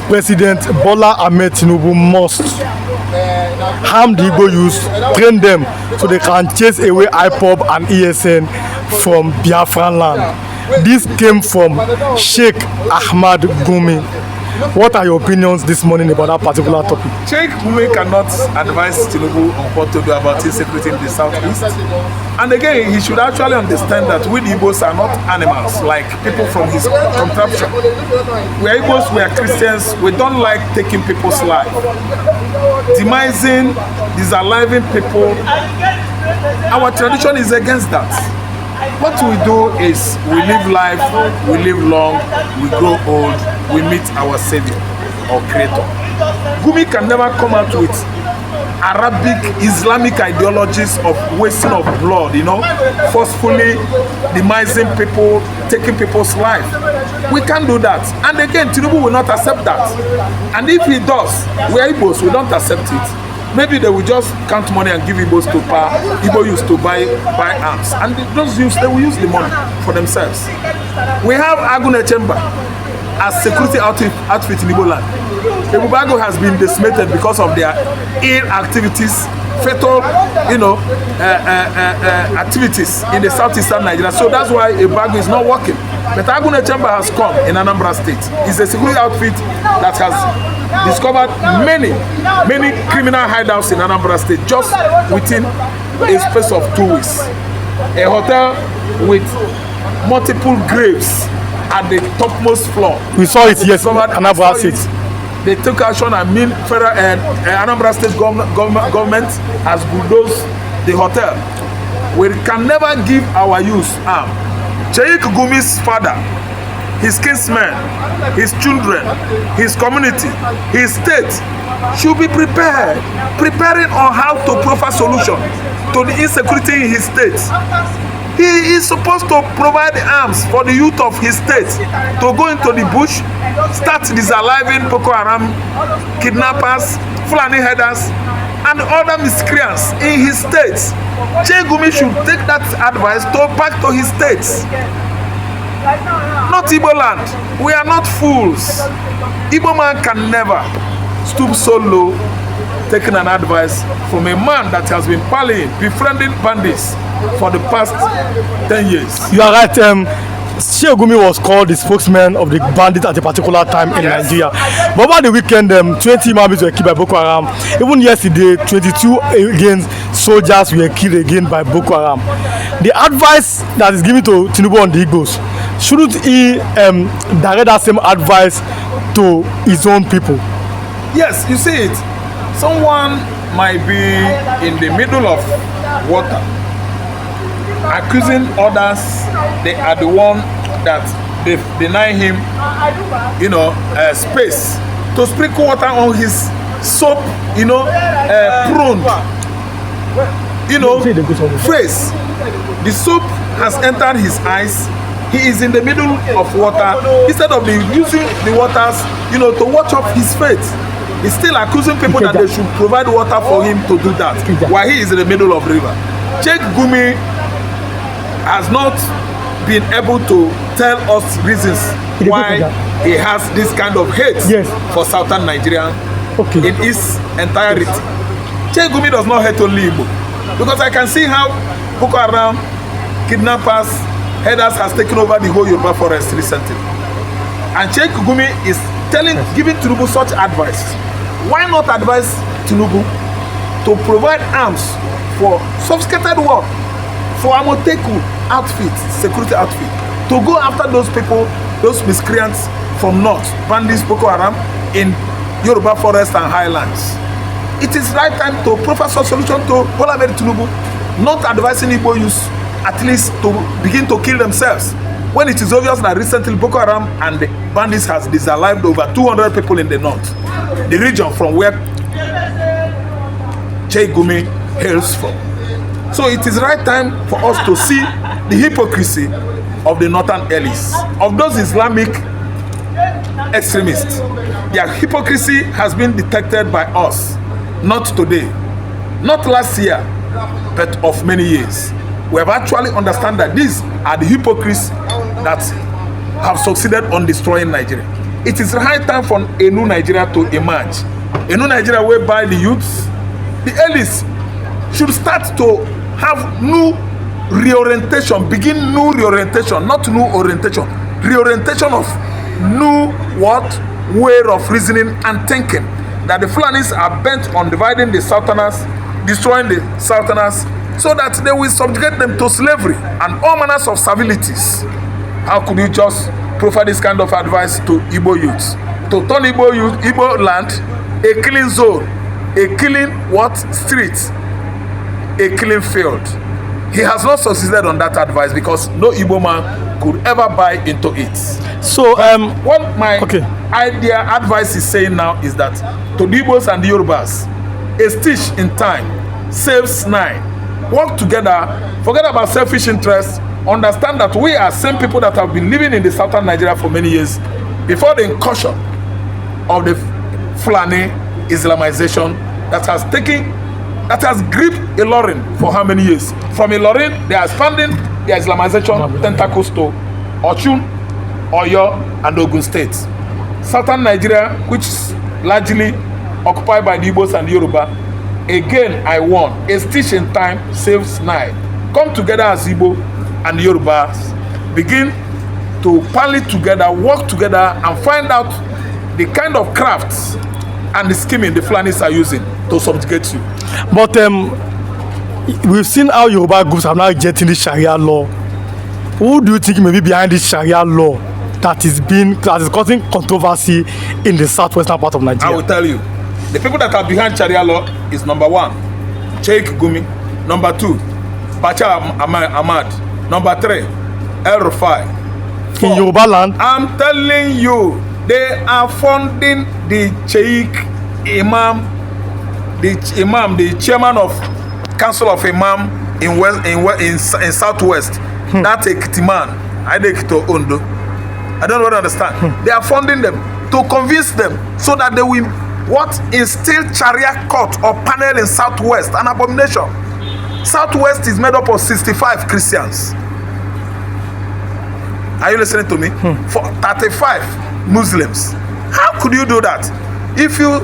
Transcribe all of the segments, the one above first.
President Bola Ahmed Tinubu must harm the Igbo youth, train them so they can chase away IPOB and ESN from Biafran land. This came from Sheikh Gumi. What are your opinions this morning about that particular topic? Sheikh Gumi cannot advise Tinubu on what to do about insecurity in the southeast. And again, he should actually understand that we Igbos are not animals like people from his contraption. We are Igbos, we are Christians, we don't like taking people's life. Demising, disaliving people, our tradition is against that. What we do is we live life, we live long, we grow old, we meet our Savior or Creator. Gumi can never come out with Arabic, Islamic ideologies of wasting of blood, forcefully demising people, taking people's life. We can't do that. And again, Tinubu will not accept that. And if he does, we are Igbos, we don't accept it. Maybe they will just count money and give Igbos to power. Igbo used to buy arms, and they will use the money for themselves. We have Agune Chamber as security outfit in Igbo land. Ebubago has been decimated because of their ill activities, fatal, activities in the southeastern Nigeria. So that's why Ebubago is not working. But Agune Chamber has come in Anambra State. It's a security outfit that has discovered many criminal hideouts in Anambra State just within a space of 2 weeks. A hotel with multiple graves at the topmost floor. We saw it yesterday, Anambra State. They took action. Federal Anambra State government has bulldozed the hotel. We can never give our youth arm. Sheikh Gumi's father, his kinsmen, his children, his community, his state should be preparing on how to provide solution to the insecurity in his state. He is supposed to provide the arms for the youth of his state to go into the bush, start disaliving Boko Haram, kidnappers, Fulani headers, and other miscreants in his state. Sheikh Gumi should take that advice back to his state. Not Igbo land. We are not fools. Igbo man can never stoop so low, taking an advice from a man that has been befriending bandits for the past 10 years. You are right. Sheikh Gumi was called the spokesman of the bandits at a particular time in Nigeria. But over the weekend, 20 Mabis were killed by Boko Haram. Even yesterday, 22 soldiers were killed again by Boko Haram. The advice that is given to Tinubu on the Igbos, shouldn't he direct that same advice to his own people? Yes, you see it. Someone might be in the middle of water, accusing others they are the one that they deny him, space to sprinkle water on his soap, pruned, face. The soap has entered his eyes. He is in the middle of water. Instead of using the waters, to watch up his faith, he's still accusing people that they should provide water for him to do that, while he is in the middle of the river. Sheikh Gumi has not been able to tell us reasons why he has this kind of hate for southern Nigeria in its entirety. Sheikh Gumi does not hate only Igbo, because I can see how Boko Haram, kidnappers, headers has taken over the whole Yoruba forest recently. And Sheikh Gumi is giving Tinubu such advice. Why not advise Tinubu to provide arms for sophisticated work, for Amoteku outfit, security outfit, to go after those people, those miscreants from north, bandits, Boko Haram, in Yoruba forest and highlands. It is right time to provide a solution to Bola Ahmed Tinubu, not advising Igbo youth at least to begin to kill themselves, when it is obvious that recently Boko Haram and the bandits has disalived over 200 people in the north, the region from where Sheikh Gumi hails from. So it is right time for us to see the hypocrisy of the northern elites, of those Islamic extremists. Their hypocrisy has been detected by us, not today, not last year, but of many years. We have actually understand that these are the hypocrites that have succeeded on destroying Nigeria. it is high time for a new Nigeria to emerge. A new Nigeria whereby the youths, the elites, should start to have new reorientation, begin new reorientation, not new orientation, reorientation of new what? Way of reasoning and thinking. That the Fulanis are bent on dividing the Southerners, destroying the Southerners, so that they will subjugate them to slavery and all manners of servilities. How could you just proffer this kind of advice to Igbo youths? To turn Igbo youth, Igbo land, a killing zone, a killing what? Street, a killing field. He has not succeeded on that advice because no Igbo man could ever buy into it. So what my advice is saying now is that to the Igbos and the Yorubas, a stitch in time saves 9. Work together, forget about selfish interests, understand that we are same people that have been living in the southern Nigeria for many years before the incursion of the Fulani Islamization that has gripped Ilorin for how many years? From Ilorin, they are expanding their Islamization tentacles to Ochun, Oyo, and Ogun State. Southern Nigeria, which is largely occupied by the Igbos and the Yoruba, again I warn, a stitch in time saves 9. Come together as Igbo and the Yorubas, begin to parley together, work together, and find out the kind of crafts and the scheming the Fulanis are using to subjugate you. But we've seen how Yoruba groups are now getting the Sharia law. Who do you think may be behind this Sharia law that is causing controversy in the southwestern part of Nigeria? I will tell you. The people that are behind Sharia law is number 1, Sheikh Gumi. Number 2, Bacha Ahmad. Number 3, El Rufai. In Yoruba land? I'm telling you, they are funding the Sheikh Imam, the chairman of Council of Imam in Southwest. That's a Kitiman. I don't really understand. They are funding them to convince them so that they will instill Sharia court or panel in Southwest, an abomination. Southwest is made up of 65 Christians. Are you listening to me? For 35 Muslims. How could you do that? If you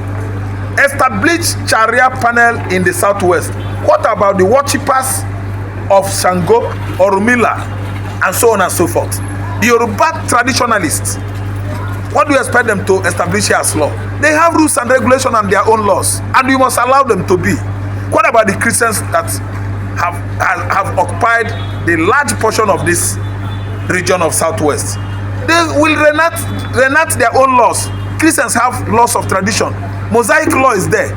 establish Sharia panel in the Southwest, what about the worshippers of Shango or Rumila and so on and so forth? The Yoruba traditionalists, what do you expect them to establish here as law? They have rules and regulations and their own laws, and you must allow them to be. What about the Christians that have occupied the large portion of this region of Southwest? They will reenact their own laws. Christians have laws of tradition. Mosaic law is there,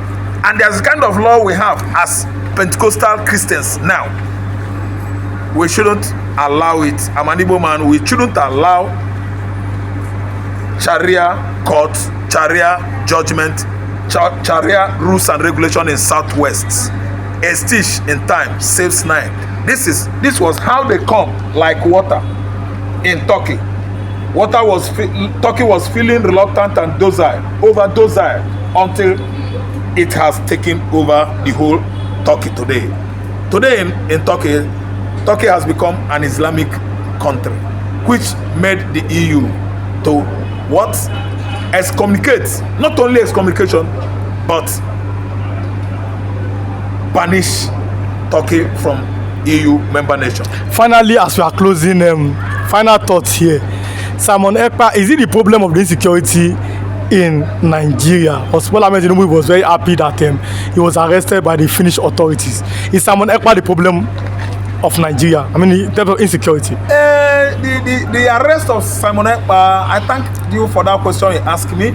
and there's the kind of law we have as Pentecostal Christians now. We shouldn't allow it. I'm an Igbo man. We shouldn't allow Sharia court, Sharia judgment, Sharia rules and regulations in Southwest. A stitch in time saves 9. This was how they come like water in Turkey. Turkey was feeling reluctant and docile until it has taken over the whole Turkey today. Today in Turkey, Turkey has become an Islamic country, which made the EU to excommunicate, not only excommunication, but banish Turkey from EU member nation. Finally, as we are closing, final thoughts here. Simon Ekpa, is it the problem of the insecurity in Nigeria? Osbola Ahmed Tinubu was very happy that he was arrested by the Finnish authorities. Is Simon Ekpa the problem of Nigeria? I mean, in terms of insecurity. The arrest of Simon Ekpa, I thank you for that question you asked me.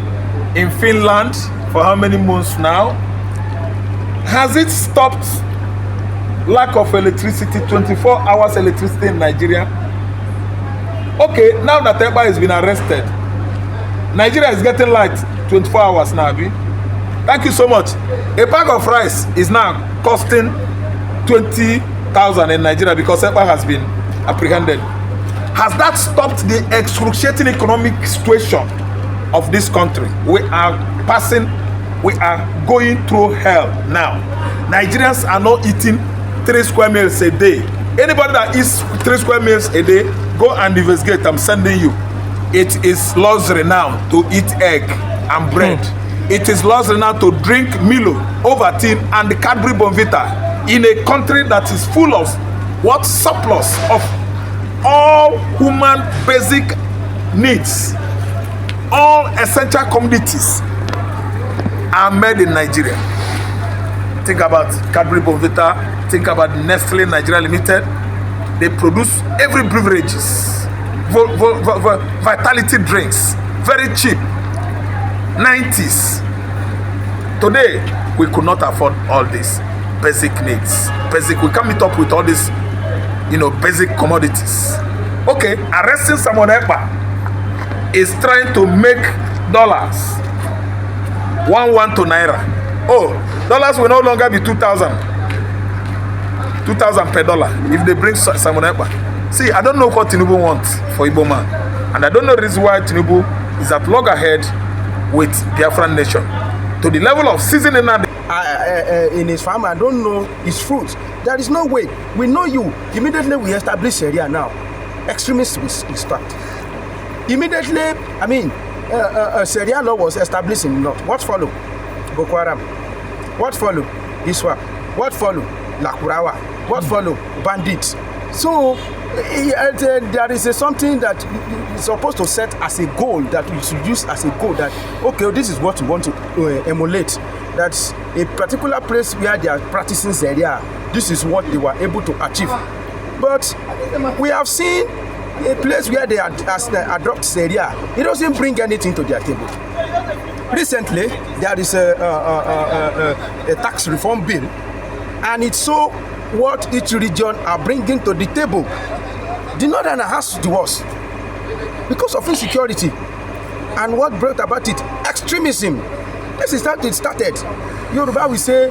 In Finland, for how many months now? Has it stopped lack of electricity, 24 hours electricity in Nigeria? Okay, now that Ekpa has been arrested, Nigeria is getting light 24 hours now, Abi. Thank you so much. A bag of rice is now costing 20,000 in Nigeria because Ekpa has been apprehended. Has that stopped the excruciating economic situation of this country? We are going through hell now. Nigerians are not eating 3 square meals a day. Anybody that eats 3 square meals a day, go and investigate. I'm sending you. It is luxury now to eat egg and bread. It is luxury now to drink Milo, Ovaltine, and the Cadbury Bonvita in a country that is full of what surplus of all human basic needs, all essential commodities are made in Nigeria. Think about Cadbury Bonvita, think about Nestle Nigeria Limited. They produce every beverages, vitality drinks, very cheap. 90s. Today, we could not afford all these basic needs. We can't meet up with all these, basic commodities. Okay, arresting Simon Ekpa is trying to make dollars 1 to naira. Oh, dollars will no longer be 2,000 per dollar if they bring Simon Ekpa. See, I don't know what Tinubu wants for Igbo man, and I don't know the reason why Tinubu is at loggerhead with Biafran nation to the level of seasoning in his farm. I don't know his fruits. There is no way. We know you. Immediately we establish Sharia now. Extremists will start. Immediately, Sharia law was established in the north. What followed? Boko Haram. What followed? Iswa. What followed? Lakurawa. What followed? Bandits. So there is something that is supposed to set as a goal, that we should use as a goal, that okay, this is what we want to emulate. That's a particular place where they are practicing Sharia. This is what they were able to achieve. But we have seen a place where they adopt Sharia. It doesn't bring anything to their table. Recently, there is a tax reform bill, and it's so what each region are bringing to the table. The northerner has to us because of insecurity, and what brought about it? Extremism. This is how it started. Yoruba will say,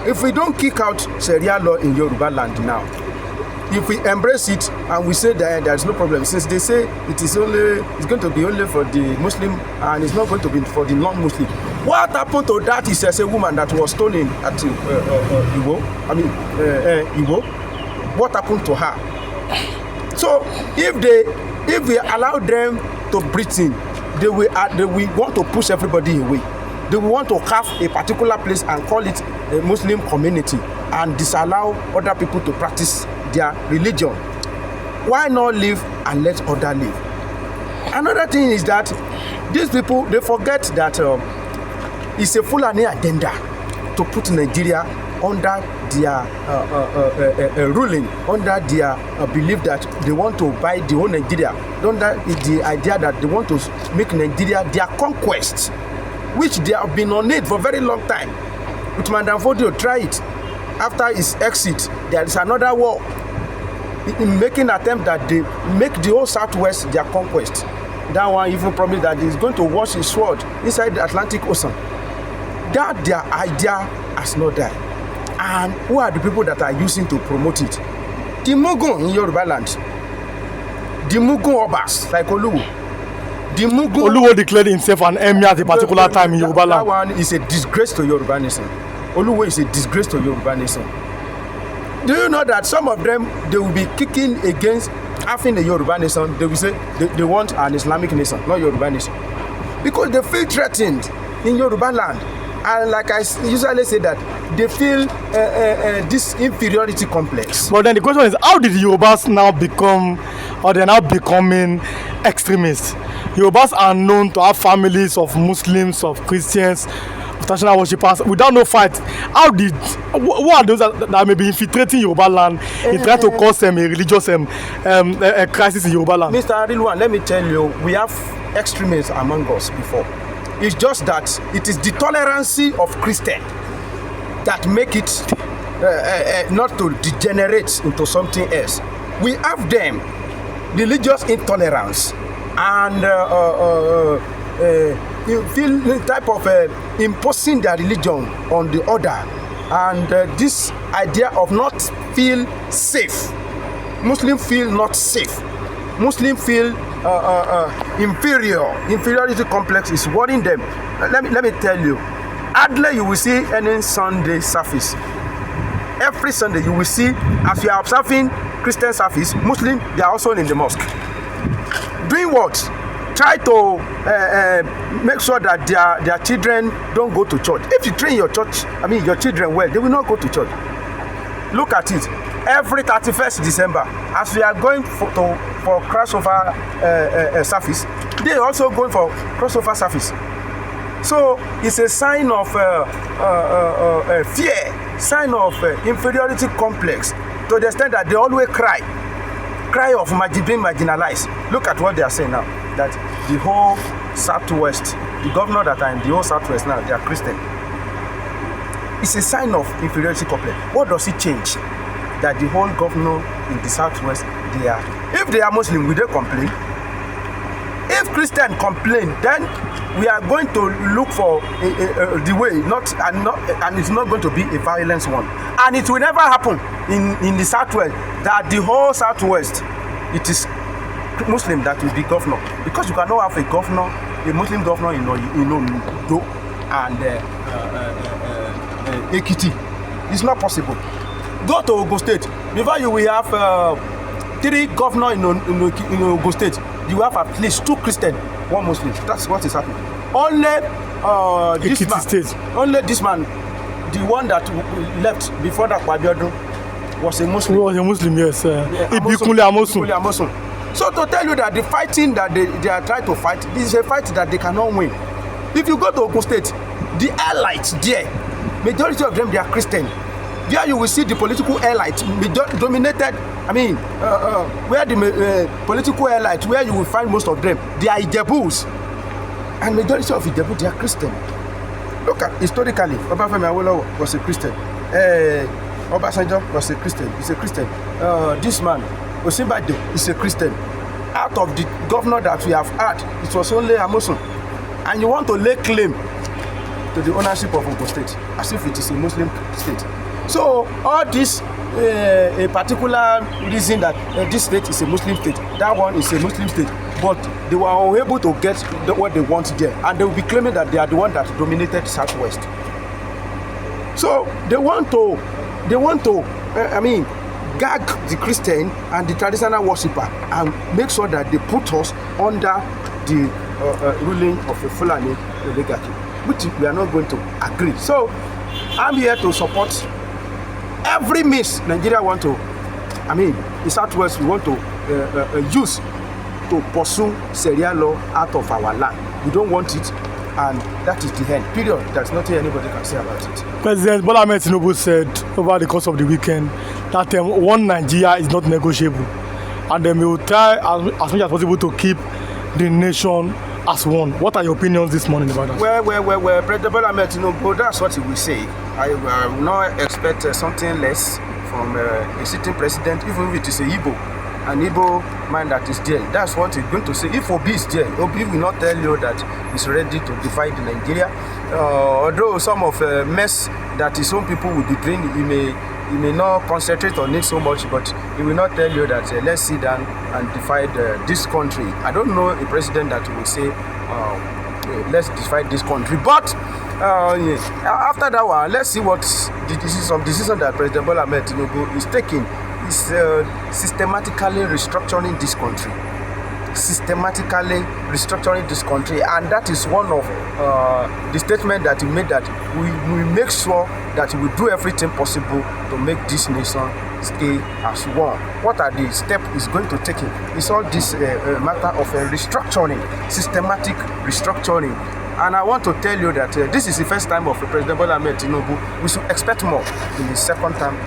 if we don't kick out Sharia law in Yoruba land now, if we embrace it and we say that there is no problem, since they say it's going to be only for the Muslim and it's not going to be for the non-Muslim. What happened to that is as a woman that was stoning at Igbo. What happened to her? So if we allow them to breathe in, they will want to push everybody away. They will want to have a particular place and call it a Muslim community and disallow other people to practice their religion. Why not live and let others live? Another thing is that these people, they forget that it's a Fulani agenda to put Nigeria under their ruling, under their belief that they want to buy the whole Nigeria, under the idea that they want to make Nigeria their conquest, which they have been on it for a very long time. With Madam Fodio, try it. After his exit, there is another war in making attempt that they make the whole Southwest their conquest. That one even promised that he's going to wash his sword inside the Atlantic Ocean. That their idea has not died. And who are the people that are using to promote it? The Mugun in Yoruba land. The Mugun Obas, like Oluwo. The Mugun Oluwo declared himself an emir at a particular time in Yoruba land. That one is a disgrace to Yoruba nation. Oluwo is a disgrace to Yoruba nation. Do you know that some of them, they will be kicking against having a Yoruba nation? They will say they want an Islamic nation, not Yoruba nation. Because they feel threatened in Yoruba land. And like I usually say that, they feel this inferiority complex. But then the question is, how did Yorubas now become, or they're now becoming extremists? Yorubas are known to have families of Muslims, of Christians, of traditional worshippers, without no fight. Who are those that may be infiltrating Yoruba land in trying to cause a religious a crisis in Yoruba land? Mr. Arilwan, let me tell you, we have extremists among us before. It's just that it is the tolerancy of Christian that make it not to degenerate into something else. We have them, religious intolerance, and feel the type of imposing their religion on the other, and this idea of not feel safe. Muslim feel not safe. Muslim feel inferiority complex is worrying them. Let me tell you, hardly you will see any Sunday service every Sunday you will see, as you are observing Christian service, Muslim, they are also in the mosque. Doing what? Try to make sure that their children don't go to church. If you train your children well, they will not go to church. Look at it. Every 31st December, as we are going for crossover service, they are also going for crossover service. So it's a sign of fear, sign of inferiority complex, to the extent that they always cry of being marginalized. Look at what they are saying now, that the whole Southwest, the governor that are in the whole Southwest now, they are Christian. It's a sign of inferiority complex. What does it change? That the whole governor in the Southwest, if they are Muslim, will they complain? If Christian complain, then we are going to look for the way, and it's not going to be a violent one. And it will never happen in the Southwest that the whole Southwest, it is Muslim that will be governor, because you cannot have a governor, a Muslim governor in Ondo and Ekiti. It's not possible. Go to Ogun State. Before you will have 3 governors in Ogun State, you have at least 2 Christian, 1 Muslim. That's what is happening. Only this man, the one that left before that Abiodun, was a Muslim. He was a Muslim, yes. Amosun. So to tell you that the fighting that they are trying to fight, this is a fight that they cannot win. If you go to Ogun State, the elites there, majority of them, they are Christian. There you will see the political elite dominated. Where the political elite, where you will find most of them, they are Ijebus, and majority of Ijebu, they are Christian. Look at historically, Obafemi Awolowo was a Christian. Obasanjo was a Christian. He's a Christian. This man, Osinbajo, is a Christian. Out of the governor that we have had, it was only Amosun, and you want to lay claim to the ownership of Ogun State as if it is a Muslim state. So all this, a particular reason that this state is a Muslim state, that one is a Muslim state, but they were unable to get what they want there, and they will be claiming that they are the one that dominated Southwest. So they want to gag the Christian and the traditional worshipper and make sure that they put us under the ruling of a Fulani oligarchy, which we are not going to agree. So I'm here to support every means Nigeria want to, the Southwest, we want to use to pursue Sharia law out of our land. We don't want it, and that is the end. Period. There's nothing anybody can say about it. President Bola Ahmed Tinubu said over the course of the weekend that one Nigeria is not negotiable, and we will try as much as possible to keep the nation as one. What are your opinions this morning about that? Well, President Bola Ahmed Tinubu, that's what he will say. I will not expect something less from a sitting president, even if it is a Igbo, an Igbo man that is there. That's what he's going to say. If Obi is there, Obi will not tell you that he's ready to divide Nigeria. Although some of mess that his own people will be doing, he may not concentrate on it so much, but he will not tell you that let's sit down and divide this country. I don't know a president that will say let's divide this country. But after that one, let's see what the decision that President Bola Ahmed Tinubu is taking. Is systematically restructuring this country. And that is one of the statement that he made, that we make sure that we do everything possible to make this nation stay as one. What are the steps he's going to take? It's all this matter of restructuring, systematic restructuring. And I want to tell you that this is the first time of President Bola Ahmed Tinubu. We should expect more. In the second time,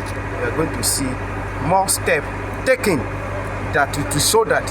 we are going to see more steps taken that to show that